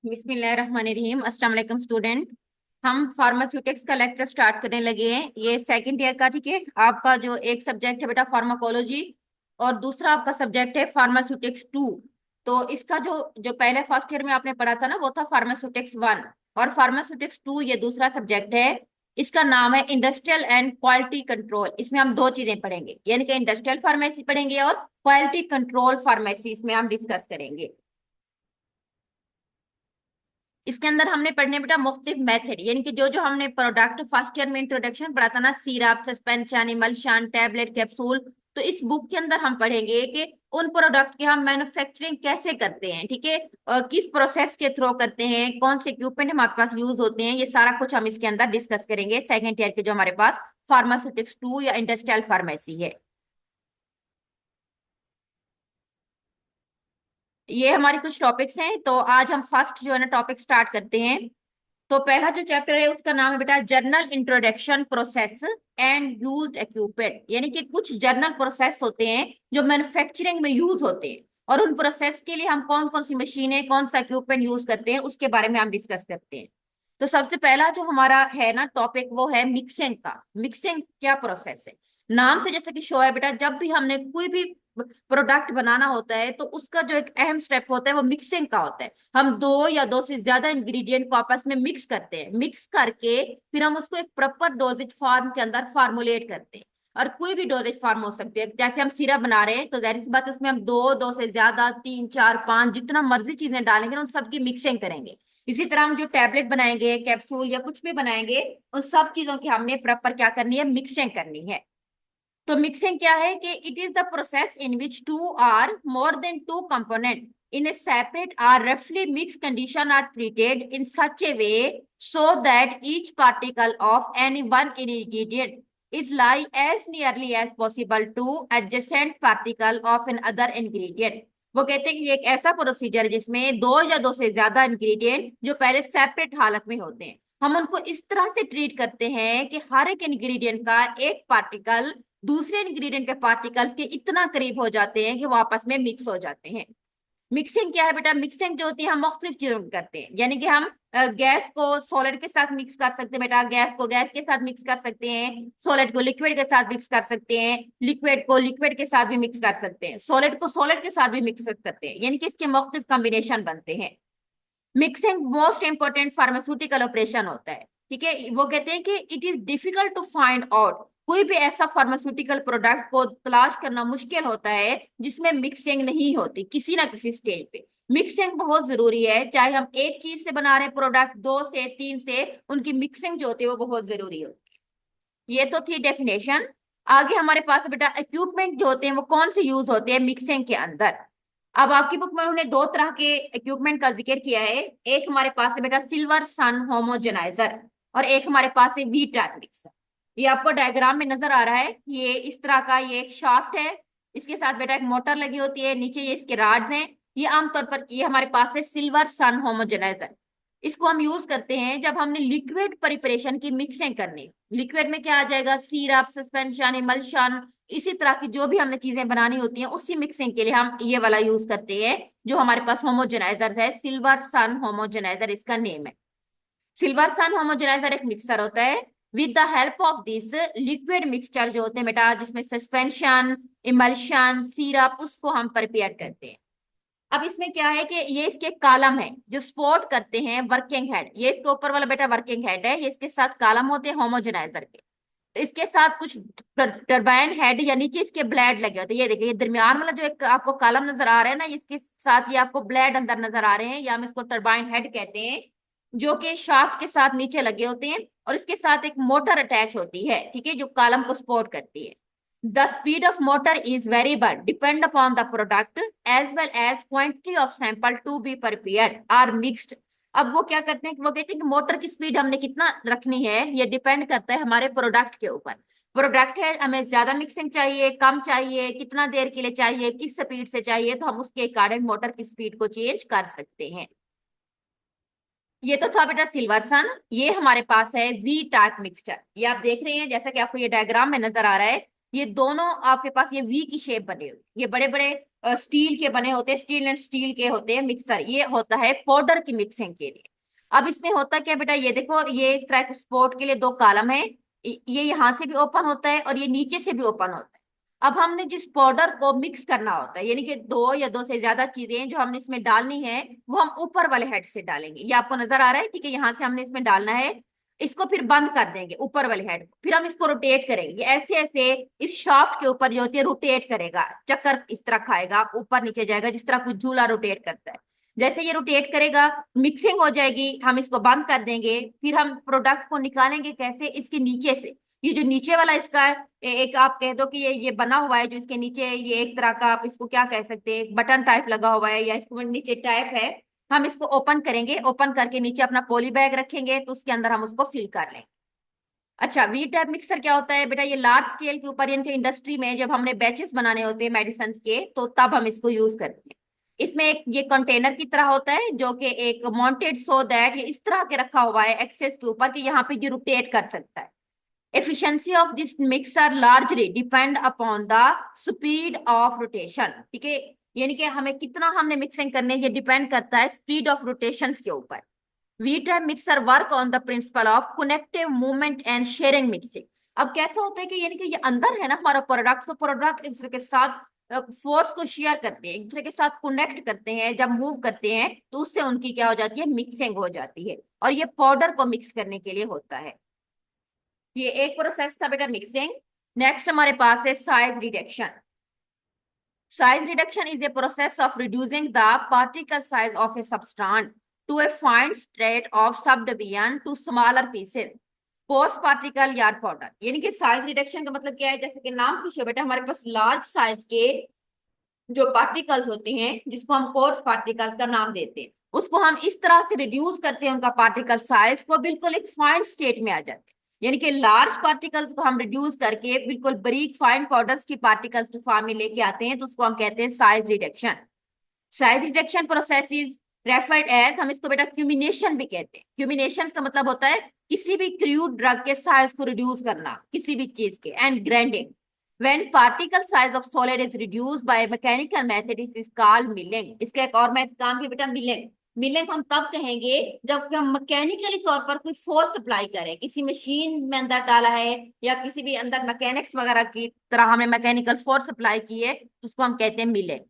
बिस्मिल्लाहिर्रहमानिर्रहीम। अस्सलाम वालेकुम स्टूडेंट। हम फार्मास्यूटिक्स का लेक्चर स्टार्ट करने लगे हैं। ये सेकंड ईयर का, ठीक है। आपका जो एक सब्जेक्ट है बेटा फार्माकोलॉजी, और दूसरा आपका सब्जेक्ट है फार्मास्यूटिक्स 2। तो इसका जो जो पहले फर्स्ट ईयर में आपने पढ़ा था ना, वो था फार्मास्यूटिक्स 1, और फार्मास्यूटिक्स 2 ये दूसरा सब्जेक्ट है। इसका नाम है इंडस्ट्रियल एंड क्वालिटी कंट्रोल। इसमें हम दो चीजें पढ़ेंगे, यानी कि इंडस्ट्रियल फार्मेसी पढ़ेंगे और क्वालिटी कंट्रोल फार्मेसी इसमें हम डिस्कस करेंगे। इसके अंदर हमने पढ़ने बेटा मुख्तलिफ मेथड, यानी कि जो जो हमने प्रोडक्ट फर्स्ट ईयर में इंट्रोडक्शन पढ़ा था ना, syrup, suspension, emulsion, tablet, capsule. तो इस बुक के अंदर हम पढ़ेंगे कि उन प्रोडक्ट की हम मैन्युफैक्चरिंग कैसे करते हैं, ठीक है। और किस प्रोसेस के थ्रू करते हैं, कौन से इक्विपमेंट हमारे पास यूज होते हैं, ये सारा कुछ हम इसके अंदर डिस्कस करेंगे सेकेंड ईयर के जो हमारे पास फार्मास्यूटिक्स 2 या इंडस्ट्रियल फार्मेसी है। ये हमारे कुछ टॉपिक्स हैं, तो आज हम फर्स्ट जो है ना टॉपिक स्टार्ट करते हैं। तो पहला जो चैप्टर है उसका नाम है बेटा journal introduction process and used equipment, यानी कि कुछ जर्नल प्रोसेस होते हैं जो मैन्युफैक्चरिंग में यूज होते हैं, और उन प्रोसेस के लिए हम कौन कौन सी मशीनें, कौन सा इक्विपमेंट यूज करते हैं, उसके बारे में हम डिस्कस करते हैं। तो सबसे पहला जो हमारा है ना टॉपिक, वो है मिक्सिंग का। मिक्सिंग क्या प्रोसेस है? नाम से जैसे कि शो है बेटा, जब भी हमने कोई भी प्रोडक्ट बनाना होता है तो उसका जो एक अहम स्टेप होता है वो मिक्सिंग का होता है। हम दो या दो से ज्यादा इंग्रेडिएंट को आपस में मिक्स करते हैं, मिक्स करके फिर हम उसको एक प्रॉपर डोजेज फॉर्म के अंदर फार्मुलेट करते हैं। और कोई भी डोजेज फॉर्म हो सकती है, जैसे हम सिरप बना रहे हैं तो जाहिर सी बात है उसमें हम दो, दो से ज्यादा, तीन, चार, पांच, जितना मर्जी चीजें डालेंगे ना, उन सबकी मिक्सिंग करेंगे। इसी तरह हम जो टैबलेट बनाएंगे, कैप्सूल या कुछ भी बनाएंगे, उन सब चीजों की हमने प्रॉपर क्या करनी है, मिक्सिंग करनी है। तो मिक्सिंग क्या है कि it is the process in which two or more than two component in a separate or roughly mixed condition are treated in such a way so that each particle of any one ingredient is lie as nearly as possible to adjacent particle of another ingredient। वो कहते हैं कि ये एक ऐसा procedure है जिसमें दो या दो से ज्यादा इंग्रेडिएंट जो पहले सेपरेट हालत में होते हैं, हम उनको इस तरह से ट्रीट करते हैं कि हर एक इंग्रेडिएंट का एक पार्टिकल दूसरे इंग्रेडिएंट के पार्टिकल्स के इतना करीब हो जाते हैं कि वो आपस में मिक्स हो जाते हैं। मिक्सिंग क्या है बेटा? मिक्सिंग जो होती है हम मुख्तलिफ चीजों में करते हैं, यानी कि हम गैस को सॉलिड के साथ मिक्स कर सकते हैं बेटा, गैस को गैस के साथ मिक्स कर सकते हैं, सॉलिड को लिक्विड के साथ मिक्स कर सकते हैं, लिक्विड को लिक्विड के साथ भी मिक्स कर सकते हैं, सॉलिड को सॉलिड के साथ भी मिक्स कर सकते हैं, यानी कि इसके मुख्तलिफ कॉम्बिनेशन बनते हैं। Mixing most important pharmaceutical operation होता है, ठीक है। वो कहते हैं कि it is difficult to find out, कोई भी ऐसा फार्मास्यूटिकल प्रोडक्ट को तलाश करना मुश्किल होता है जिसमें मिक्सिंग नहीं होती किसी ना किसी स्टेज पे। मिक्सिंग बहुत जरूरी है, चाहे हम एक चीज से बना रहे हैं प्रोडक्ट, दो से, तीन से, उनकी मिक्सिंग जो होती है वो बहुत जरूरी होती है। ये तो थी डेफिनेशन। आगे हमारे पास बेटा इक्विपमेंट जो होते हैं वो कौन से यूज होते हैं मिक्सिंग के अंदर। अब आपकी बुक में उन्होंने दो तरह के इक्विपमेंट का जिक्र किया है। एक हमारे पास है बेटा सिल्वर सन होमोजेनाइजर, और एक हमारे पास है वी मिक्सर। ये आपको डायग्राम में नजर आ रहा है, ये इस तरह का ये एक शाफ्ट है, इसके साथ बेटा एक मोटर लगी होती है, नीचे ये इसके राड्स हैं। ये आमतौर पर ये हमारे पास है सिल्वर सन होमोजेनाइजर। इसको हम यूज करते हैं जब हमने लिक्विड प्रिपरेशन की मिक्सिंग करनी। लिक्विड में क्या आ जाएगा? सिरप, सस्पेंशन, इमल्शन, इसी तरह की जो भी हमने चीजें बनानी होती हैं उसी मिक्सिंग के लिए हम ये वाला यूज करते हैं, जो हमारे पास होमोजेनाइजर है, सिल्वर सन होमोजेनाइजर इसका नेम है। सिल्वर सन होमोजेनाइजर एक मिक्सर होता है। With the help of this liquid mixture जो होते हैं बेटा, जिसमें सस्पेंशन, इमल्शन, सिरप, उसको हम प्रिपेयर करते हैं। अब इसमें क्या है कि ये इसके कॉलम है जो सपोर्ट करते हैं वर्किंग हेड। ये इसके ऊपर वाला बेटा वर्किंग हेड है, ये इसके साथ कॉलम होते हैं होमोजेनाइजर के। इसके साथ कुछ टरबाइन हेड या नीचे इसके ब्लेड लगे होते हैं। ये देखिए, ये दरमियान वाला जो एक आपको कॉलम नजर आ रहा है ना, इसके साथ ये आपको ब्लेड अंदर नजर आ रहे हैं, या हम इसको टरबाइन हेड कहते हैं, जो कि शाफ्ट के साथ नीचे लगे होते हैं, और इसके साथ एक मोटर अटैच होती है, ठीक है, जो कॉलम को सपोर्ट करती है। The speed of motor is variable depend upon the product as well as quantity of sample to be prepared or mixed। अब वो क्या करते हैं कि वो कहते हैं कि मोटर की स्पीड हमने कितना रखनी है, ये डिपेंड करता है हमारे प्रोडक्ट के ऊपर। प्रोडक्ट है, हमें ज्यादा मिक्सिंग चाहिए, कम चाहिए, कितना देर के लिए चाहिए, किस स्पीड से चाहिए, तो हम उसके अकॉर्डिंग मोटर की स्पीड को चेंज कर सकते हैं। ये तो था बेटा सिल्वर सन। ये हमारे पास है वी टाइप मिक्सचर। ये आप देख रहे हैं, जैसा कि आपको ये डायग्राम में नजर आ रहा है, ये दोनों आपके पास ये वी की शेप बने हुए, ये बड़े बड़े स्टील के बने होते हैं, स्टील एंड स्टील के होते हैं मिक्सर, ये होता है पाउडर की मिक्सिंग के लिए। अब इसमें होता क्या बेटा, ये देखो, ये इस तरह के स्पोर्ट के लिए दो कॉलम है, ये यहाँ से भी ओपन होता है और ये नीचे से भी ओपन होता है। अब हमने जिस पाउडर को मिक्स करना होता है, यानी कि दो या दो से ज्यादा चीजें जो हमने इसमें डालनी है, वो हम ऊपर वाले हेड से डालेंगे। ये आपको नजर आ रहा है, ठीक है, यहाँ से हमने इसमें डालना है, इसको फिर बंद कर देंगे ऊपर वाले हेड को, फिर हम इसको रोटेट करेंगे ऐसे ऐसे, इस शाफ्ट के ऊपर जो होती है रोटेट करेगा, चक्कर इस तरह खाएगा, ऊपर नीचे जाएगा, जिस तरह कुछ झूला रोटेट करता है। जैसे ये रोटेट करेगा, मिक्सिंग हो जाएगी, हम इसको बंद कर देंगे, फिर हम प्रोडक्ट को निकालेंगे कैसे, इसके नीचे से। ये जो नीचे वाला इसका एक आप कह दो कि ये बना हुआ है, जो इसके नीचे ये एक तरह का, आप इसको क्या कह सकते हैं, बटन टाइप लगा हुआ है या इसको नीचे टाइप है, हम इसको ओपन करेंगे, ओपन करके नीचे अपना पॉली बैग रखेंगे तो उसके अंदर हम उसको फिल कर लेंगे। अच्छा, वी टाइप मिक्सर क्या होता है बेटा, ये लार्ज स्केल के ऊपर, यानी कि इंडस्ट्री में जब हमने बैचेस बनाने होते हैं मेडिसिन के, तो तब हम इसको यूज करते हैं। इसमें एक ये कंटेनर की तरह होता है जो कि एक माउंटेड, सो दैट ये इस तरह के रखा हुआ है एक्सेस के ऊपर कि यहाँ पे ये रोटेट कर सकता है। efficiency of this mixer largely depend upon the speed of rotation, ठीक है, यानी कि हमें कितना हमने मिक्सिंग करने, ये डिपेंड करता है स्पीड ऑफ रोटेशंस के ऊपर। V type mixer work on the principle of connective movement and shearing mixing. अब कैसा होता है कि यानी कि ये अंदर है ना हमारा प्रोडक्ट, तो प्रोडक्ट एक दूसरे के साथ फोर्स को शेयर करते हैं, एक दूसरे के साथ कनेक्ट करते हैं, जब मूव करते हैं तो उससे उनकी क्या हो जाती है, मिक्सिंग हो जाती है, और ये पाउडर को मिक्स करने के लिए होता है। ये एक प्रोसेस था बेटा मिक्सिंग। नेक्स्ट हमारे पास है size reduction. Size reduction is a process of reducing the particle size of a substance to a fine state of subdivision to smaller pieces, coarse particle या पाउडर। यानी कि size reduction का मतलब क्या है, जैसे कि नाम से शो बेटा, हमारे पास लार्ज साइज के जो पार्टिकल्स होते हैं, जिसको हम कोर्स पार्टिकल्स का नाम देते हैं, उसको हम इस तरह से रिड्यूस करते हैं, उनका पार्टिकल साइज को बिल्कुल एक फाइन स्टेट में आ जाते हैं। यानी कि लार्ज पार्टिकल्स को हम रिड्यूस करके बिल्कुल बारीक फाइन पाउडर्स की पार्टिकल्स की फॉर्म में लेके आते हैं, तो उसको हम कहते हैं size reduction. Size reduction process is referred as, हम इसको बेटा क्यूमिनेशन भी कहते हैं। क्यूमिनेशन का मतलब होता है किसी भी क्रूड ड्रग के साइज को रिड्यूस करना, किसी भी चीज के। And grinding, when particle size of solid is reduced by mechanical method, it is called milling। इसका एक और काम भी बेटा मिलिंग। मिलिंग हम तब कहेंगे जब हम मैकेनिकली तौर पर कोई फोर्स अप्लाई करें, किसी मशीन में अंदर डाला है या किसी भी अंदर मैकेनिक्स वगैरह की तरह हमने मैकेनिकल फोर्स अप्लाई की है, उसको हम कहते हैं मिलिंग।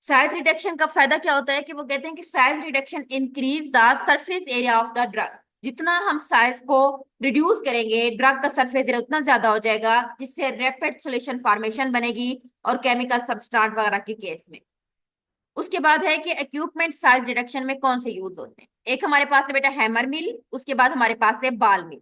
साइज रिडक्शन का फायदा क्या होता है कि वो कहते हैं कि size reduction increase the surface area of the drug. जितना हम साइज को रिड्यूस करेंगे, ड्रग का सरफेस एरिया उतना ज्यादा हो जाएगा, जिससे रैपिड सॉल्यूशन फॉर्मेशन बनेगी और केमिकल सब्सटेंस वगैरह के केस में। उसके बाद है कि इक्विपमेंट साइज रिडक्शन में कौन से यूज होते हैं। एक हमारे पास है बेटा हैमर मिल, उसके बाद हमारे पास है बाल मिल।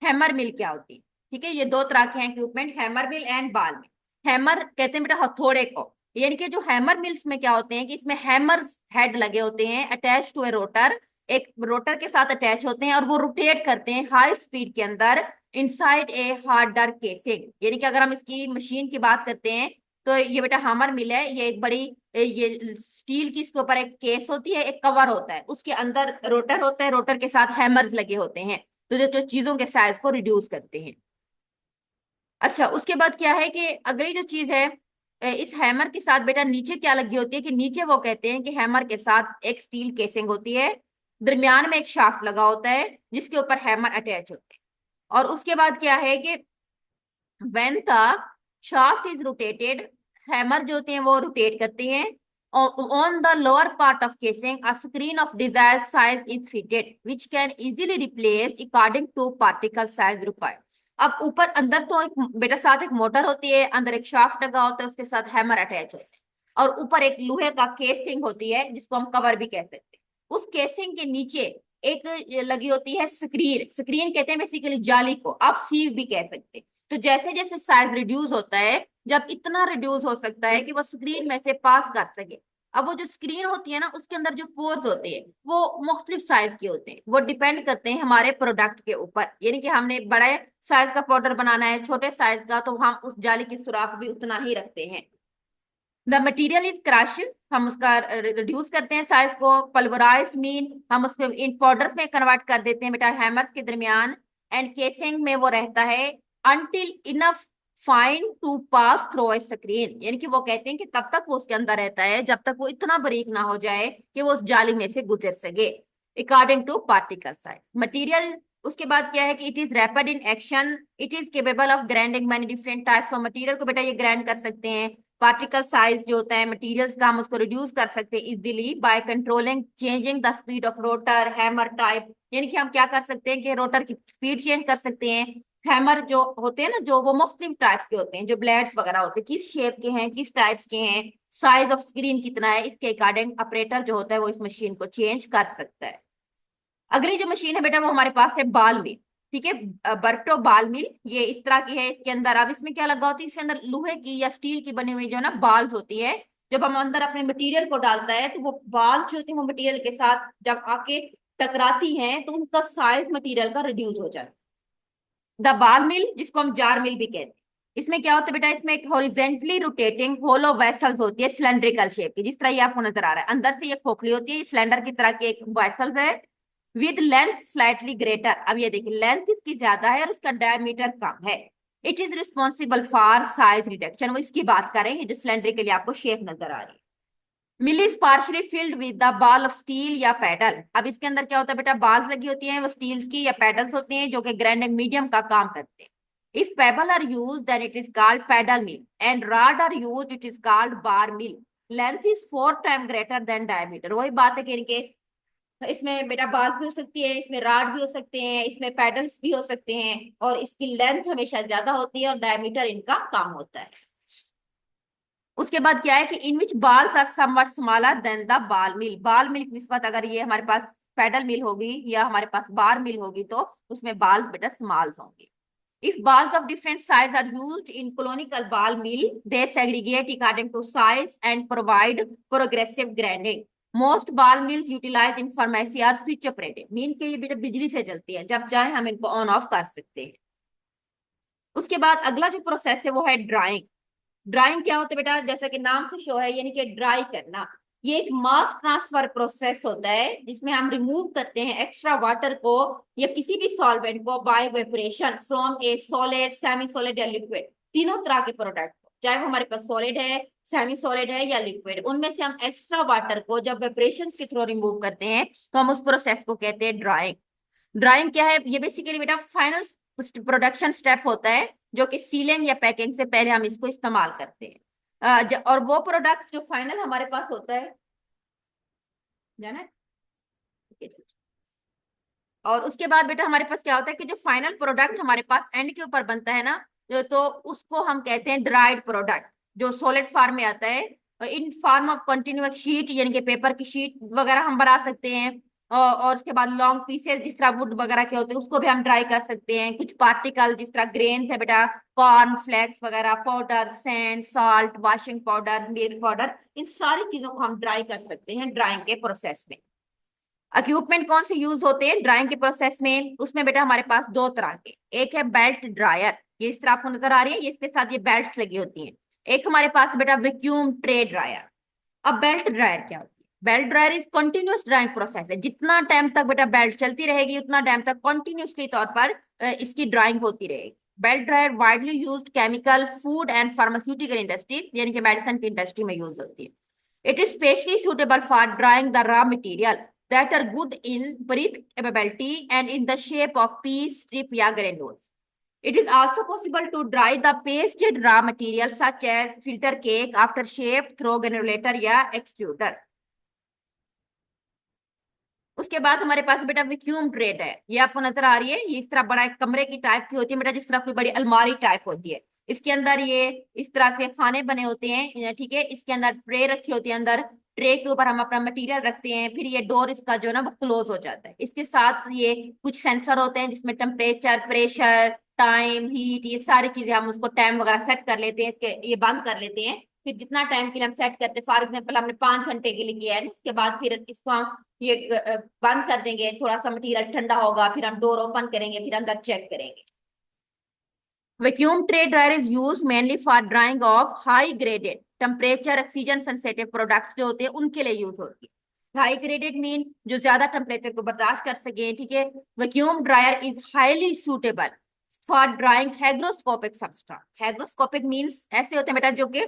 हैमर मिल क्या होती है, ठीक है, ये दो तरह के हैं इक्विपमेंट, हैमर मिल एंड बाल मिल। हैमर कहते हैं बेटा हथौड़े को, यानी कि जो हैमर मिल्स में क्या होते हैं कि इसमें हैमर्स हेड लगे होते हैं अटैच टू ए रोटर, एक रोटर के साथ अटैच होते हैं और वो रोटेट करते हैं हाई स्पीड के अंदर इनसाइड ए हार्डर केसिंग। यानी कि अगर हम इसकी मशीन की बात करते हैं तो ये बेटा हैमर मिल है, ये एक बड़ी ये स्टील की, इसके ऊपर एक केस होती है, एक कवर होता है, उसके अंदर रोटर होता है, रोटर के साथ हैमर्स लगे होते हैं, तो जो चीजों के साइज को रिड्यूस करते हैं। अच्छा, उसके बाद क्या है कि अगली जो चीज है, इस हैमर के साथ बेटा नीचे क्या लगी होती है कि नीचे वो कहते हैं कि हैमर के साथ एक स्टील केसिंग होती है, दरमियान में एक शाफ्ट लगा होता है जिसके ऊपर हैमर अटैच होते हैं। और उसके बाद क्या है कि when the shaft is rotated, hammer जो होते हैं वो रोटेट करते हैं, on the lower part of casing a screen of desired size is fitted which can easily replace according to particle size required। अब ऊपर अंदर तो एक बेटा साथ एक मोटर होती है, अंदर एक शाफ्ट लगा होता है, उसके साथ हैमर अटैच होते हैं, और ऊपर एक लोहे का केसिंग होती है जिसको हम कवर भी कह सकते हैं। उस केसिंग के नीचे एक लगी होती है स्क्रीन। स्क्रीन कहते हैं बेसिकली जाली को, आप सीव भी कह सकते हैं। तो जैसे जैसे साइज रिड्यूस होता है, जब इतना रिड्यूस हो सकता है कि वो स्क्रीन में से पास कर सके, अब वो जो स्क्रीन होती है ना, उसके अंदर जो पोर्स होते हैं वो मुख्तलिफ साइज के होते हैं, वो डिपेंड करते हैं हमारे प्रोडक्ट के ऊपर। यानी कि हमने बड़े साइज का पाउडर बनाना है, छोटे साइज का, तो हम उस जाली की सुराख भी उतना ही रखते हैं। द मटीरियल इज क्रश, हम उसका रिड्यूस करते हैं साइज को। पल्वराइज्ड मीन, हम उसको इन पाउडर्स में कन्वर्ट कर देते हैं बेटा हैमर्स के दरमियान। एंड केसिंग में वो रहता है until enough fine to pass through a screen, यानी कि वो कहते हैं कि तब तक वो उसके अंदर रहता है जब तक वो इतना बारीक ना हो जाए कि वो उस जाली में से गुजर सके, according to particle size material. उसके बाद क्या है कि it is rapid in action, it is capable of grinding many different types of material को बेटा ये ग्राइंड कर सकते हैं। पार्टिकल साइज जो होता है मटेरियल्स का हम उसको रिड्यूस कर सकते हैं easily by controlling changing the speed of rotor hammer type, यानी कि हम क्या कर सकते हैं कि रोटर की स्पीड चेंज कर सकते हैं। हैमर जो होते हैं ना जो वो मुख्तलिफ टाइप्स के होते हैं, जो ब्लेड्स वगैरह होते हैं किस शेप के हैं किस टाइप्स के हैं, साइज ऑफ स्क्रीन कितना है, इसके अकॉर्डिंग ऑपरेटर जो होता है वो इस मशीन को चेंज कर सकता है। अगली जो मशीन है बेटा वो हमारे पास है बाल मिल। ठीक है, बर्टो बाल मिल ये इस तरह की है। इसके अंदर अब इसमें क्या लगा होती है, इसके अंदर लोहे की या स्टील की बनी हुई जो है ना बाल्स होती है। जब हम अंदर अपने मटेरियल को डालता है तो वो बाल जो होती है वो मटेरियल के साथ जब आके टकराती हैं तो उनका साइज मटेरियल का रिड्यूस हो जाता है। द बाल मिल जिसको हम जार मिल भी कहते हैं, इसमें क्या होता है बेटा, इसमें एक हॉरिजेंटली रोटेटिंग होलो वेसल्स होती है सिलेंड्रिकल शेप की, जिस तरह ये आपको नजर आ रहा है। अंदर से ये खोखली होती है, ये सिलेंडर की तरह की एक वेसल्स है विद लेंथ स्लाइटली ग्रेटर। अब ये देखिए लेंथ इसकी ज्यादा है और इसका डायमीटर कम है। It is responsible for size reduction, वो इसकी बात करेंगे जो सिलेंडर के लिए आपको शेप नजर आ रही है। Mill is partially filled with the ball of steel या पैडल। अब इसके अंदर क्या होता है बेटा, बाल्स लगी होती हैं वो स्टील्स की या पैडल्स होते हैं जो कि ग्राइंडिंग मीडियम का काम करते हैं। If pebble are use then it is called paddle mill and rod are use it is called bar mill. Length is 4 time greater than diameter, वही बात है कि इनके इसमें बेटा बाल भी हो सकती है, इसमें राड भी हो सकते हैं, इसमें पैडल्स भी हो सकते हैं और इसकी लेंथ हमेशा ज्यादा होती है और डायमीटर इनका कम होता है। उसके बाद क्या है कि in which balls are somewhat smaller than the ball mill. बाल मिल की निस्बत अगर ये हमारे पास पैडल मिल होगी या हमारे पास बार मिल होगी तो उसमें बाल्स बेटा स्मॉल्स होंगे। If balls of different size are used in conical ball mill, they segregate according to size and provide progressive grinding. Most ball mills utilize in pharmacy are switch operated. Mean के ये बेटा बिजली से चलती है, जब चाहे हम इनको ऑन ऑफ कर सकते हैं। उसके बाद अगला जो प्रोसेस है वो है ड्राइंग। ड्राइंग क्या होता है बेटा, जैसा कि नाम से शो है यानी कि ड्राई करना। ये एक मास ट्रांसफर प्रोसेस होता है जिसमें हम रिमूव करते हैं एक्स्ट्रा वाटर को या किसी भी सॉल्वेंट को by evaporation from a solid semi solid या लिक्विड, तीनों तरह के प्रोडक्ट को, चाहे वो हमारे पास सॉलिड है सेमी सॉलिड है या लिक्विड, उनमें से हम एक्स्ट्रा वाटर को जब वेपरेशन के थ्रू रिमूव करते हैं तो हम उस प्रोसेस को कहते हैं ड्राइंग। ड्राइंग क्या है, ये बेसिकली बेटा फाइनल प्रोडक्शन स्टेप होता है जो कि सीलिंग या पैकिंग से पहले हम इसको इस्तेमाल करते हैं। और वो प्रोडक्ट जो फाइनल हमारे पास होता है जाना है? और उसके बाद बेटा हमारे पास क्या होता है कि जो फाइनल प्रोडक्ट हमारे पास एंड के ऊपर बनता है ना, तो उसको हम कहते हैं ड्राइड प्रोडक्ट, जो सॉलिड फॉर्म में आता है in form of continuous sheet, यानी कि पेपर की शीट वगैरह हम बना सकते हैं। और उसके बाद लॉन्ग पीसेस जिस तरह वुड वगैरह के होते हैं उसको भी हम ड्राई कर सकते हैं। कुछ पार्टिकल जिस तरह ग्रेन्स है बेटा, कॉर्न फ्लेक्स वगैरह, powder, sand, salt, washing powder, milk powder, इन सारी चीजों को हम ड्राई कर सकते हैं ड्राइंग के प्रोसेस में। इक्विपमेंट कौन से यूज होते हैं ड्राइंग के प्रोसेस में, उसमें बेटा हमारे पास दो तरह के, एक है बेल्ट ड्रायर, ये इस तरह आपको नजर आ रही है, ये इसके साथ ये बेल्ट्स लगी होती हैं। एक हमारे पास बेटा वैक्यूम ट्रे ड्रायर। अब बेल्ट ड्रायर क्या होती है, belt dryer is continuous drawing process है, जितना टाइम तक बेटा बेल्ट चलती रहेगी उतना टाइम तक कंटिन्यूसली तौर पर इसकी ड्राइंग होती रहेगी। Belt dryer widely used chemical food and pharmaceutical industries, यानी कि मेडिसिन की इंडस्ट्री में यूज होती है। It is specially suitable for drawing the raw material that are good in breathability and in the shape of piece, strip या granules. It is also possible to dry the pasted raw material such as filter cake after shape through granulator या extruder. उसके बाद हमारे पास बेटा vacuum trade है, ये आपको नजर आ रही है, ये इस तरह बड़ा एक कमरे की टाइप की होती है बेटा, जिस तरह कोई बड़ी अलमारी टाइप होती है। इसके अंदर ये इस तरह से खाने बने होते हैं, ठीक है, इसके अंदर ट्रे रखी होती है, अंदर ट्रे के ऊपर हम अपना मटेरियल रखते हैं, फिर ये डोर इसका जो है ना वो क्लोज हो जाता है। इसके साथ ये कुछ सेंसर होते हैं जिसमें टेम्परेचर, प्रेशर, टाइम, हीट, ये सारी चीजें हम उसको टाइम वगैरह सेट कर लेते हैं, इसके ये बंद कर लेते हैं। फिर जितना टाइम के लिए हम सेट करते हैं, फॉर एग्जाम्पल हमने 5 घंटे के लिए किया है, उसके बाद फिर इसको हम ये बंद कर देंगे, थोड़ा सा मटेरियल ठंडा होगा, फिर हम डोर ओपन करेंगे, फिर अंदर चेक करेंगे। Vacuum tray dryer is use mainly for drying of high graded temperature oxygen sensitive product जो होते हैं उनके लिए यूज होती है। हाई ग्रेडेड मीन जो ज्यादा टेम्परेचर को बर्दाश्त कर सके, ठीक है। Vacuum dryer is highly suitable for drying hygroscopic substance. Hygroscopic means ऐसे होते हैं बेटा जो कि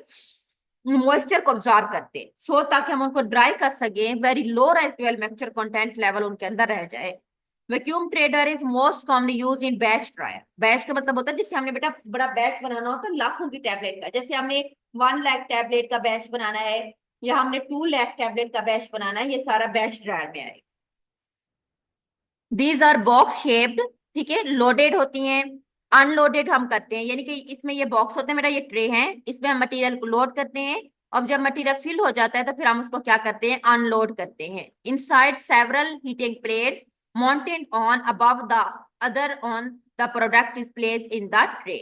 मॉइस्चर को ऑब्जॉर्व करते हैं, सो ताकि हम उनको ड्राई कर सके, very low residual moisture content level उनके अंदर रह जाए। Vacuum trader is most commonly use in batch dryer. Batch का मतलब होता है जिससे हमने बेटा बड़ा बैच बनाना होता है लाखों की टैबलेट का, जैसे हमने 1 लाख टैबलेट का बैच बनाना है या हमने 2 लाख टैबलेट का बैच बनाना है, ये सारा बैच ड्रायर में आएगा। दीज आर बॉक्स शेप्ड, ठीक है, लोडेड होती हैं। अनलोडेड हम करते हैं, यानी कि इसमें ये बॉक्स होते हैं मेरा, ये ट्रे है, इसमें हम मटेरियल को लोड करते हैं और जब मटेरियल फिल हो जाता है तो फिर हम उसको क्या करते हैं, अनलोड करते हैं। Inside several heating plates mounted on above the other on the product is placed in the tray.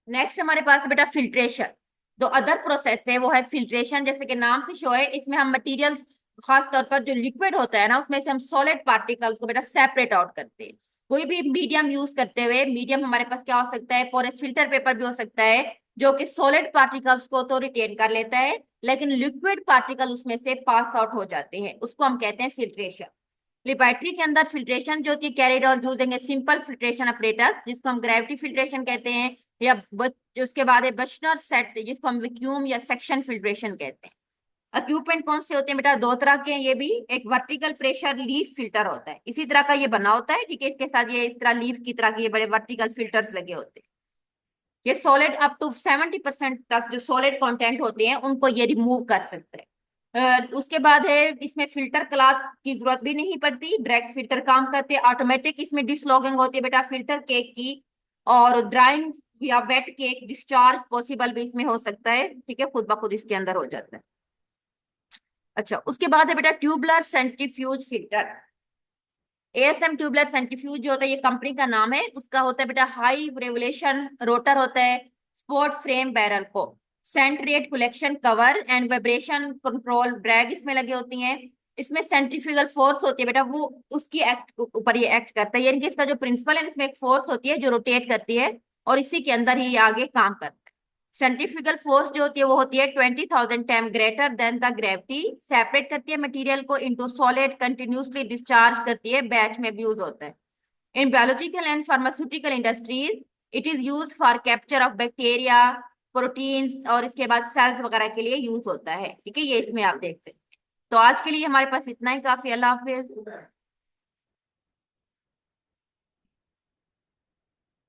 Next हमारे पास बेटा फिल्ट्रेशन। जो अदर प्रोसेस है वो है फिल्ट्रेशन, जैसे कि नाम से शो है, इसमें हम मटेरियल्स खास तौर पर जो लिक्विड होता है ना उसमें से हम सॉलिड पार्टिकल्स को बेटा सेपरेट आउट करते हैं। कोई भी मीडियम यूज करते हुए, मीडियम हमारे पास क्या हो सकता है, पोरस फिल्टर पेपर भी हो सकता है जो कि सॉलिड पार्टिकल्स को तो रिटेन कर लेता है लेकिन लिक्विड पार्टिकल उसमें से पास आउट हो जाते हैं, उसको हम कहते हैं फिल्ट्रेशन। लेबोरेटरी के अंदर फिल्ट्रेशन जो कि कैरिड और using a simple filtration apparatus जिसको हम ग्रेविटी फिल्ट्रेशन कहते हैं, या उसके बाद है बशनर सेट जिसको हम वैक्यूम या सेक्शन फिल्ट्रेशन कहते हैं। इक्विपमेंट कौन से होते हैं बेटा, दो तरह के हैं ये भी। एक वर्टिकल प्रेशर लीफ फिल्टर होता है, इसी तरह का ये बना होता है, ठीक है, इसके साथ ये इस तरह लीफ की तरह के ये बड़े वर्टिकल फिल्टर्स लगे होते हैं। ये सॉलिड अप टू 70% तक जो सॉलिड कंटेंट होते हैं उनको ये रिमूव कर सकते हैं। उसके बाद है इसमें फिल्टर क्लॉथ की जरूरत भी नहीं पड़ती, डायरेक्ट फिल्टर काम करते हैं ऑटोमेटिक। इसमें डिसलॉगिंग होती है बेटा फिल्टर केक की, और ड्राइंग या वेट केक डिस्चार्ज पॉसिबल भी इसमें हो सकता है, ठीक है, खुद ब खुद इसके अंदर हो जाता है। अच्छा, उसके बाद है बेटा tubular centrifuge filter. ASM tubular centrifuge जो होता है ये कंपनी का नाम है, उसका होता है बेटा हाई रेवोल्यूशन रोटर होता है, स्पोर्ट फ्रेम बैरल को, centrate collection cover and vibration control brag इसमें लगे होती हैं। इसमें सेंट्रीफ्यूगल फोर्स होती है बेटा, वो उसकी एक्ट ऊपर ये एक्ट करता है, यानी कि इसका जो प्रिंसिपल है इसमें एक फोर्स होती है जो रोटेट करती है और इसी के अंदर ही ये आगे काम करता है। सेंट्रीफ्यूगल फोर्स जो होती है वो होती है 20,000 time greater then the gravity, separate करती है मटेरियल को इनटू सॉलिड, कंटिन्यूसली डिस्चार्ज करती है, बैच में भी यूज होता है। In biological and pharmaceutical industries it is use for capture of bacteria, proteins और इसके बाद सेल्स वगैरह के लिए यूज होता है, ठीक है, ये इसमें आप देख सकते हैं। तो आज के लिए हमारे पास इतना ही काफी। अल्लाह हाफिज।